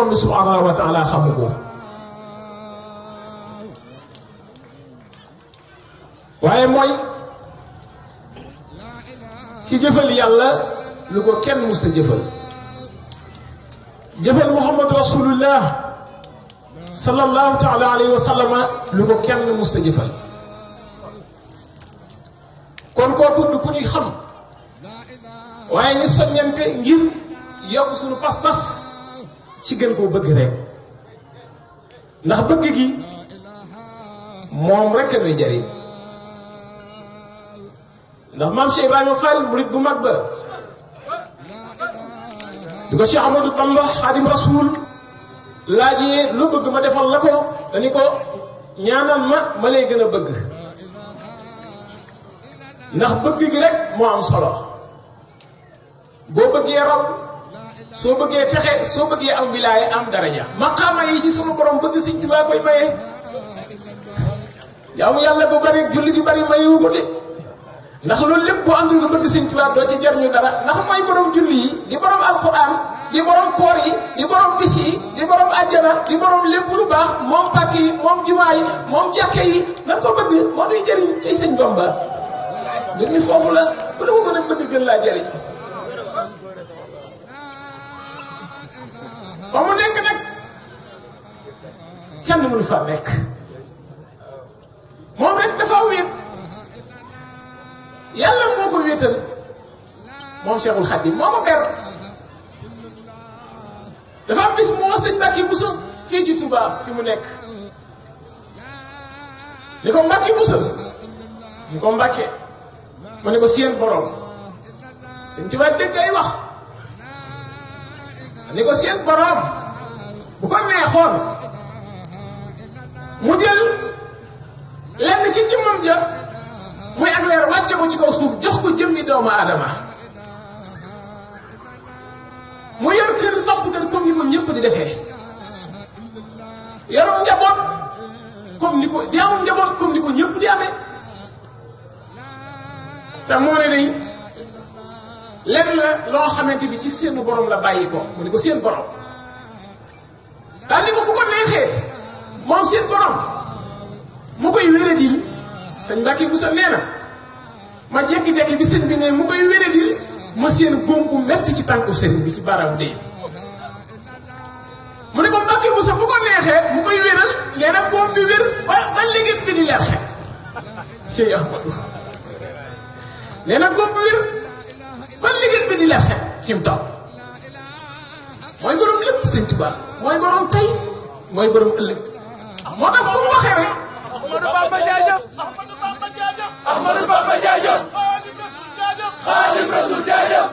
borom bi subhanahu wa taala xamu ko waaye mooy ki jëfal yàlla lu ko kenn musta jëfal jëfal muhammad rasulullah sallallahu taala alayhi wa sallama lu ko kenn musta jëfal kon kooku du ku ñuy xam waaye ñu soññante ngir yokk suñu pas-pas ci gën koo bëgg rek ndax bëgg gi moom rek a nuy jariñ ndax maam Cheikh Ibrahima Fall murid bu mag ba di ko Cheikh Amadou Bamba Xaadim Rasul laajee lu bëgg ma defal la ko dañu ko ñaanal ma lay gën a bëgg ndax bëgg gi rek moo am solo boo bëggee raw soo bëggee texe soo bëggee am wilaaya am daraja maqaama yi ci sunu borom bëgg Sëñ Tuubaa koy maye jaamu yàlla bu bari julli bi bari mayewu ko de ndax loolu lépp boo àndul nga bëgg Sëñ Tuubaa doo ci jariñu dara ndax mooy borom julli yi di borom alquran di borom koor yi di borom bis yi di borom àjjana di borom lépp lu baax moom pàkk yi moom jumaa yi moom jàkke yi na ko bëgg moo duy jëriñ ci Sëñ Bamba mbir mi foofu la ku la ko gën a bëgg gën laa jëriñ fa mu nekk nag kenn mënu fa nekk moom rek dafa wéet yàlla moo ko wéetal moom Cheikhul Khadim moo ko ber dafa am bis moo sëñ Mbàkke Buso fii ci Touba fi mu nekk ni ko Mbàkke Buso ni ko Mbàkke mu ne ko seen borom sëñ Tuubaa dégg ay wax ni ko seen borom bu ko neexoon mu jël lenn ci jëmmam ja muy ak leer wàcce ko ci kaw suuf jox ko jëmmi doomu aadama mu yor kër samp kër comme ni ko ñëpp di defee yorum njaboot comme ni ko di amul njaboot comme ni ko ñëpp di amee te moo ne day lenn la loo xamante bi ci seen borom la bàyyi ko mu ne ko seen borom daal ni ko bu ko neexee moom seen borom mu koy wéradil sëñ Mbàkke Buso nee na ma jekki-jekki bi sëñ bi ne mu koy wéradil ma seen góom bu metti ci tànku sëñ bi ci baaraamu dee mu ne ko Mbàkke Buso bu ko neexee mu koy wéral nee na góom bi wér ba léegi bi di leer xet cey Ahmadu nee na góom bi wér ba léegi bi di leer xet ci mu taw mooy borom lépp sëñ Tuubaa mooy borom tey mooy borom ëllëg moo tax fu mu waxee rek Ahmadou Bamba jaajëf Ahmadou Bamba jaajëf Xaadim Rasul jaajëf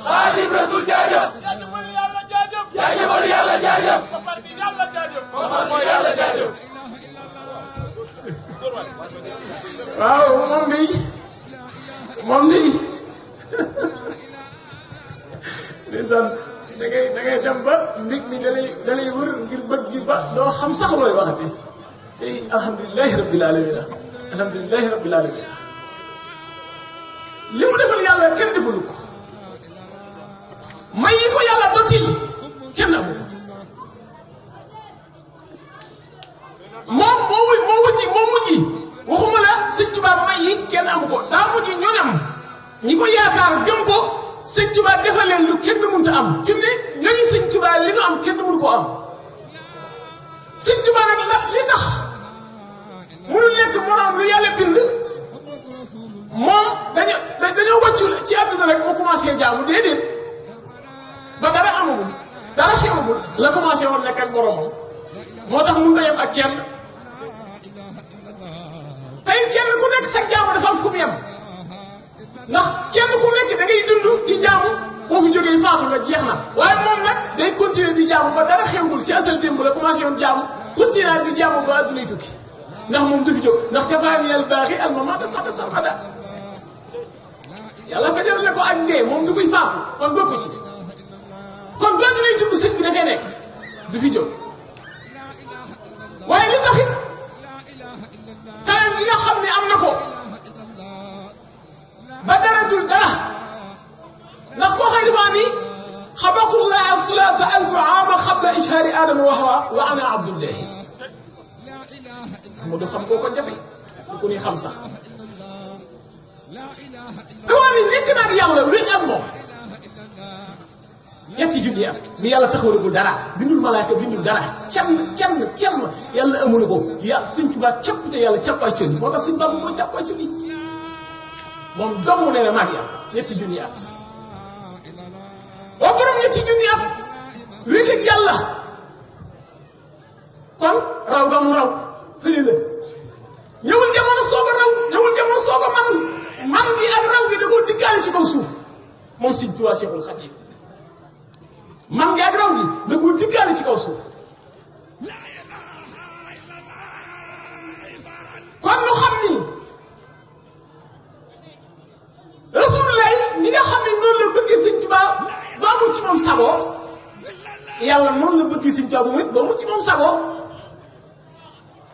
Xaadim Rasul jaajëf jaajëfal yàlla jaajëf waxal mooy yàlla jaajëf waaw moom bi ndeysaan da ngay dem ba mbig mi dalay wër ngir bëgg gi ba doo xam sax looy waxati tey alhamdulilahi rabbil alamin alhamdulilahi rabbil alamin li mu defal yàlla kenn defalu ko may yi ko yàlla dottil kenn amu ko moom moo mujji waxuma la Sëñ Tuubaa may yi kenn amu ko daa mujji ñoñam ñi ko yaakaar gëm ko Sëñ Tuubaa defal leen lu kenn mënut a am fi mu ne ñooñu Sëñ Tuubaa li ñu am kenn mënu ko am Sëñ Tuubaa nag li tax mënu nekk moroom lu yàlla bind moom dañoo wàccu ci àdduna rek mu commencé jaamu déedéet ba dara amagul dara xewagul la commencé woon nekk ak boromam moo tax mënut a yem ak kenn tey kenn ku nekk sa jaamu dafa am fu mu yem ndax kenn ku nekk da ngay dund di jaamu boo fi jógee faatu la jeex na waaye moom nag day continuer di jaamu ba dara xewagul ci asal démb la commencé woon jaamu continuer di jaamu ba addunay tukki ndax moom du fi jóg ndax kafaani al baaxi al mamaata sax sarxada yàlla fajal ne ko ak ndee moom du koy faatu kon bokku ci kon ba addunay tukki sëñ bi dafay nekk du fi jóg waaye li taxit tayam gi nga xam ne am na ko ba dara dul dara ndax koo xëy dafa ni xabaqullah sulaasa alfu aam aadama qabla ijhaari aadama wa hawa wa ana abdullahi mu du xam koo ko jafe du ko ni xam sax dawaa ni nekk naa ak yàlla wéet ak moom ñetti junni at bi yàlla taxawalagul dara bindul malaaka bindul dara kenn yàlla amul ko ya Sëñ Tuubaa képp te yàlla cappaacu moo tax Sëñ Bamba moo cappaacu li moom dong nee na maag yàlla ñetti junni at waa borom ñetti junni at wéet ak yàlla kon raw nga mu raw fële la ñëwul jamono soog a raw ñëwul jamono soog a man gi ak raw gi da koo dikkaale ci kaw suuf moom Sëñ Tuubaa Cheikhul Khadim man gi ak raw gi da koo dikkaale ci kaw suuf kon ñu xam ni Rasulullah ñi nga xam ne noonu la bëggee Sëñ Tuubaa ba amul ci moom sago yàlla noonu la bëggee Sëñ Tuubaa bu ba amul ci moom sago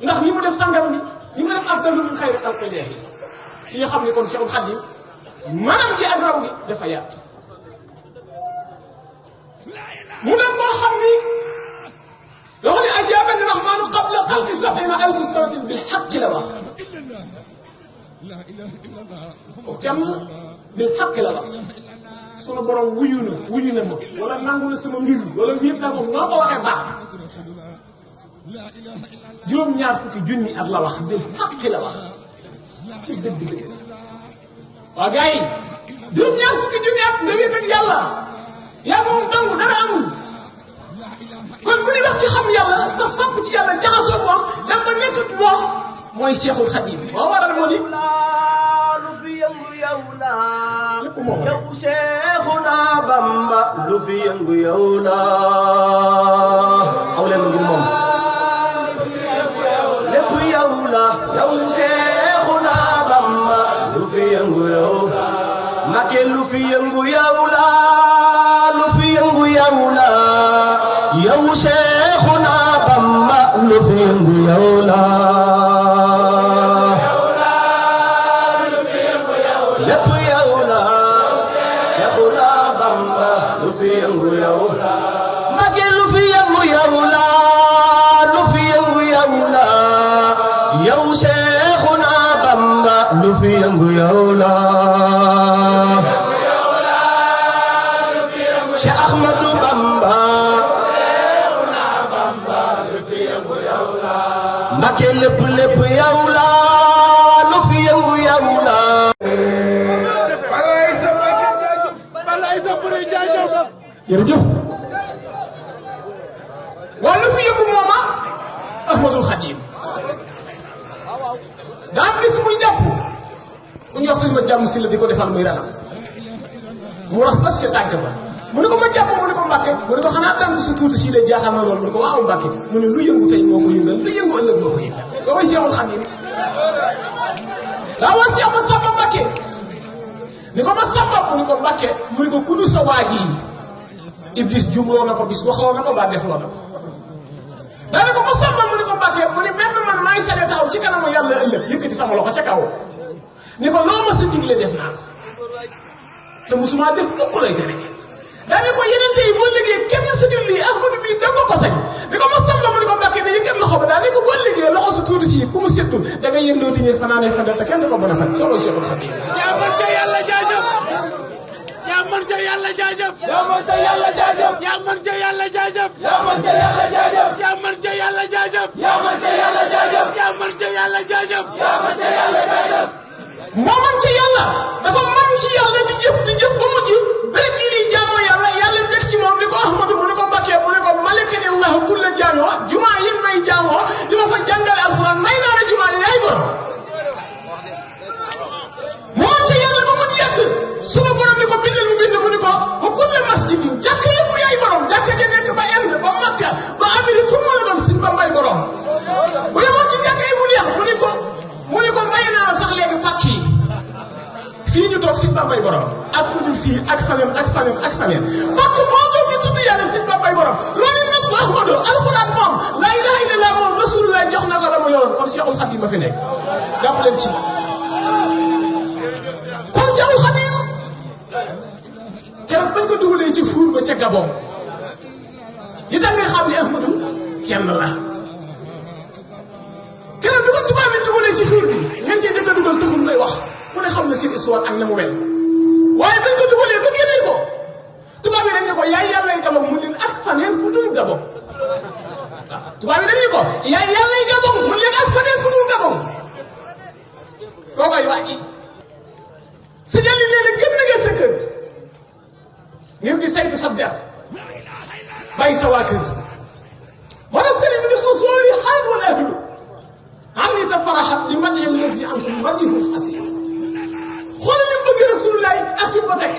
ndax ñi mu def sangam bi ñi mu def afdalu min xayri xalqillaahi ci nga xam ne kon Cheikhul Khadim manam gi ak raw gi dafa yaatu mu dem koo xam ni dafa ne ajaabani rahmaanu qabla xalqi sab'iina alfi sanatin bil haqqi la wax ko kenn bil haqqi la wax sunu borom wuyu na ma wala nangu na sama mbir wala yëpp naa ko noo ko waxee baax juróom-ñaar fukki junni at la wax bil haqqi la wax ci dëgg-dëgg waa gars yi juróom-ñaar fukki junni at nga wéet ak yàlla yaa moom dong dara amul kon bu ñu wax ci xam yàlla sax sax ci yàlla jaxasoo moom dem ba nekk moom mooy Cheikhul Khadim moo waral moo di lu fi yëngu yow la lépp moom yow Cheikhuna Bamba lu fi yëngu yow la aw leen ngir moom lépp yow la yow Cheikhuna Bamba lu fi yëngu yow Mbacké lu fi yëngu yow la lu fi yëngu yow la yow Cheikhuna Bamba lu fi yëngu yow la lépp yow la Cheikhuna Bamba lu fi yëngu yow Mbacké lu fi yëngu yow la lu fi yëngu yow la yow Cheikhuna Bamba lu fi yëngu yow la Cheikh Ahmadou Bamba Mbacké lépp yow la lu fi yëngu yow la jërëjëf waa lu fi yëngu mooma Ahmadul Khadim daa gis muy jàpp ku ñu wax suñu ma jàmm si la di ko defal muy ranas mu ras bas ca tànk ba mu ne ko ma jàpp mu ne ko Mbacké mu ne ko xanaa tànk su tuuti si la jaaxal na loolu mu ne ko waaw Mbacké mu ne lu yëngu tey moo ko yëngal lu yëngu ëllëg moo ko yëngal ba may Cheikhul Khadim daa waa Cheikh Massamba Mbacké ni ko Massamba mu ne ko Mbacké mu ne ko kudu sa waa ji Iblis jumloo na ko bis waxloo na ko ba defloo na ko daane ko Massamba mu ne ko Mbacké mu ne même man maa ngi sañee taxaw ci kanamu yàlla ëllëg yëkkati sama loxo ca kaw ni ko loo ma sa digle def naa ko te musuma def mukk lay tere daane ko yeneen tey boo liggéey kenn sa julli Ahmadu bii da nga ko sañ ni ko Massamba mu ne ko Mbacké ne yëkkat loxo ba daane ko boo liggéey loxo su tuuti si ku mu settul da nga yëndoo di ñëw fanaanee fa te kenn ko mën a faj looloo Cheikhul Khadim yaa man ca yàlla jaajëf yaa man ca yàlla jaajëf yaa man ca yàlla jaajëf yaa man ca yàlla jaajëf yaa man ca yàlla jaajëf yaa man ca yàlla jaajëf yaa man ca yàlla jaajëf yaa man ca yàlla jaajëf yaa man ca yàlla jaajëf moo man ci yàlla dafa man ci yàlla di jëf ba mujj béréb bii nii jaamoo yàlla bég ci moom ni ko Ahmadu mu ne ko Mbacké mu ne ko malakani Allahu kulla jaamoo jumaa yi may jaamoo di ma fa jàngale alxuraan may naa la jumaa yaay borom moo man ci yàlla ba mu yàgg suma borom ni ko bindal mu bind mu ni ko ba kulle masjid yi jàkk yëpp yaay borom jàkk ja nekk ba Inde ba Makka ba Amérique fu mu la doon sin ba may borom bu yemoon ci jàkk yi mu neex mu ni ko may naa la sax léegi pàkk yi fii ñu toog Sëñ Bambay borom ak fu dul fii ak faneen pàkk moo jóg di tudd yàlla Sëñ Bambay borom loolu nag bu Ahmadu alxuraan moom laa ilaaha illallaah moom Rasulullah jox na ko la mu yoroon kon Cheikhul Khadim ma fi nekk jàpp leen ci kon Cheikhul Khadim keroog bañ ko dugalee ci fuur ba ca Gabon li tax nga xam ne Ahmadu kenn la keneen du ko tubaab bi dugalee ci fiir bi ngeen cee jëkk a dugal taxul lay wax ku ne xam na seen histoire ak na mu mel waaye dañ ko dugalee ba génne ko tubaab yi dañ ne ko yaay yàllay Gabon mu leen ak faneen fu dul Gabon waaw tubaab yi dañ ne ko yaay yàllay Gabon mu leen ak faneen fu dul Gabon koo koy wax ji sa jàlli nee na gën na nga sa kër ngir di saytu sab der bàyyi sa waa kër moo tax sëriñ bi di xosóori xaal wala ahlu am ni ta faraxat li mat yem les yi am suñu madihul xasi xool li mu bëgg Rasulullah ak fi ko teg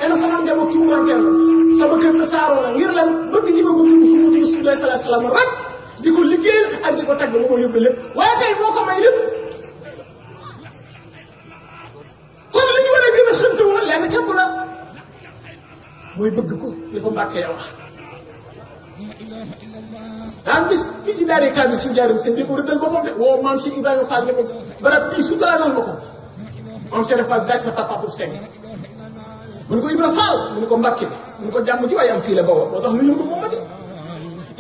ena sama njaboot tuurankel la sama kër na saaroo la ngir lan bëgg gi ma bëgg Muhammadu Rasulullah sallallahu alayhi wa sallam rek di ko liggéeyal ak di ko tagg ba ma yóbbe lépp waaye tey moo ko may lépp kon li ñu war a gën a xënte woon lenn képp la mooy bëgg ko li ko mbàkkee wax daan bis fii ci daari kaamil si njaarim seen di ko rëddal boppam de woo maam Cheikh Ibrahima Fall ne ko barab bii suturaalal ma ko maam Cheikh Fall daaj fa tappaatub seng mu ne ko Ibra Fall mu ne ko Mbàkke mu ne ko jàmm ji waaye am fii la bawoo moo tax lu yëngu moom ma di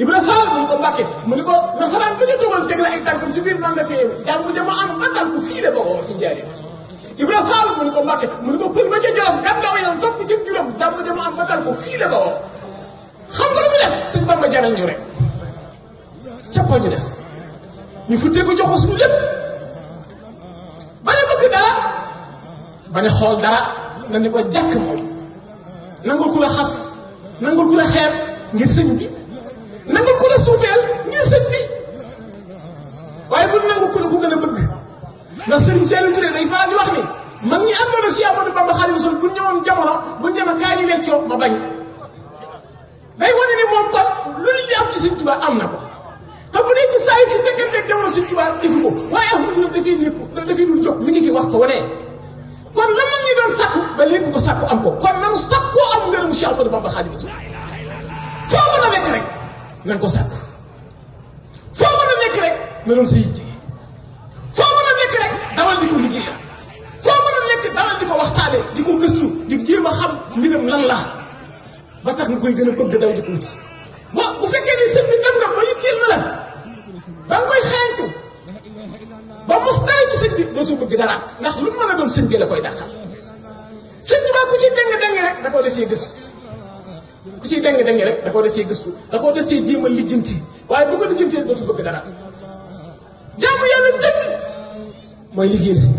Ibra Fall mu ne ko Mbàkke mu ne ko nasaraan bu ñu jógal teg la ay tànkam ci biir magasin jàmm jama am ba tànk fii la bawoo ci njaarim Ibra Fall mu ne ko Mbàkke mu ne ko pël ba ca Jolof gàddaaw yow topp ci juróom jàmm jama am ba tànk fii la bawoo xam nga lu mu def sëñ Bamba jaral ñu rek cappoo ñu des ñu futtee ko jox ko suñu lépp bañ a bëgg dara bañ a xool dara nga ni ko jàkk moom nangul ku la xas nangul ku la xeeb ngir sëñ bi nangul ku la suufeel ngir sëñ bi waaye bu nangul ku la ko gën a bëgg ndax sëriñ Saliou Touré day faral di wax ni man ñi àndoon ak Cheikh Ahmadou Bamba Xaadimu Rasuul bu ñëwoon jamono bu ñu demee kaa ñu weccoo ma bañ day wane ni moom kon lu nit ñi am ci Sëñ Tuubaa am na ko te bu dee ci saa yi ci fekkente jamono Sëñ Tuubaa defu ko waaye Ahmadu dafay nekk dafay dul jóg mi ngi fi wax ko wane kon la mag ñi doon sàkku ba léegi ko sàkku am ko kon nanu sàkkoo am ngërëmu Cheikh Ahmadou Bamba Xaadimu Rasuul foo mën a nekk rek nañ ko sàkku foo mën a nekk rek na doon sa yitte foo mën a nekk rek dawal di ko liggéeyal foo mën a nekk dawal di ko waxtaane di ko gëstu di jéem a xam mbiram lan la ba tax nga koy gën a bëgg daw di ko wuti bu fekkee ni sëñ bi dem na ba yitteel na la ba nga koy xeeñtu ba mos dara ci sëñ bi dootoo bëgg dara ndax lu mën a doon sëñ bi la koy dàqal sëñ Tuubaa ku ciy deng rek da koo desee gëstu ku ciy deng rek da koo desee gëstu da koo desee jéem a lijjanti waaye bu ko lijjantee dootu bëgg dara jaamu yàlla dëgg mooy liggéey si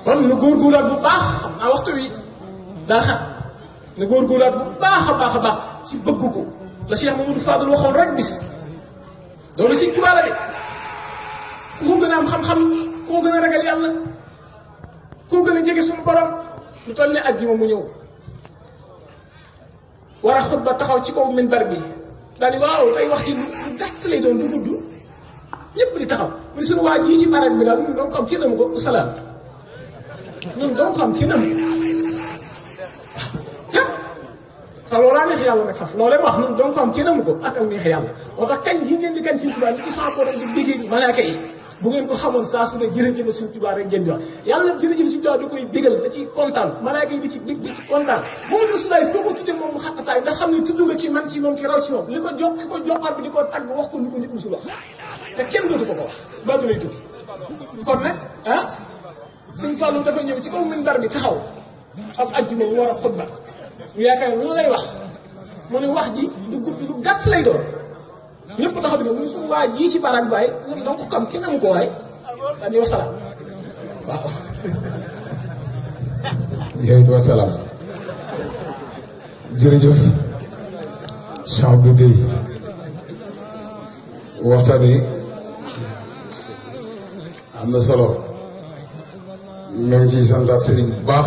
kon nu góorgóorlaat bu baax xam naa waxtu wi daa xam ne góorgóorlaat bu baax a baax ci bëgg ko la Cheikh Mamadou Fadal waxoon rek bis doolu Sëñ Tuubaa la de ku ko gën a am xam-xam ku ko gën a ragal yàlla ku ko gën a jege suñu borom lu toll ne àjjuma mu ñëw war a xutba taxaw ci kaw minbar bi daal di waaw tey wax ci lu gàtt lay doon du gudd ñëpp di taxaw mu suñu waa ji ci barak bi daal ñun donc am kenn amu ko salaam ñun donc am kenn amu te loolaa neex yàlla nag faf loolee wax ñun donc am kenn amu ko ak neex yàlla moo tax kañ gi ngeen di kañ Sëñ Tuubaa li ci sampoo di déggee malaaka yi bu ngeen ko xamoon saa su ne jërëjëf Sëñ Tuubaa rek ngeen di wax yàlla jërëjëf Sëñ Tuubaa da koy bégal da ciy kontaan malaaka yi di ci bég di ci kontaan moom Rasulaay foo ko tuddee moom mu xaqataay ndax xam ne tudd nga ki man ci moom ki raw ci moom li ko jox ki ko joxar bi di ko tagg wax ko lu ko nit musul wax te kenn dootu ko ko wax ba du lay tukki kon nag Sëñ Fallu dafa ñëw ci kaw minbar bi taxaw ab ajjuma mu war a xutba mu yaakaar ne lu lay wax mu ne wax ji du gudd lu gàtt lay doon ñëpp taxaw di mu suñu waa ji ci barak baay ñun donc kam kenn amu ko waay daal di wasalaam waaw yooyu wasalaam jërëjëf Cheikh Abdou Guèye waxtaan wi am na solo ñoo ngi ciy santaat sëriñ bu baax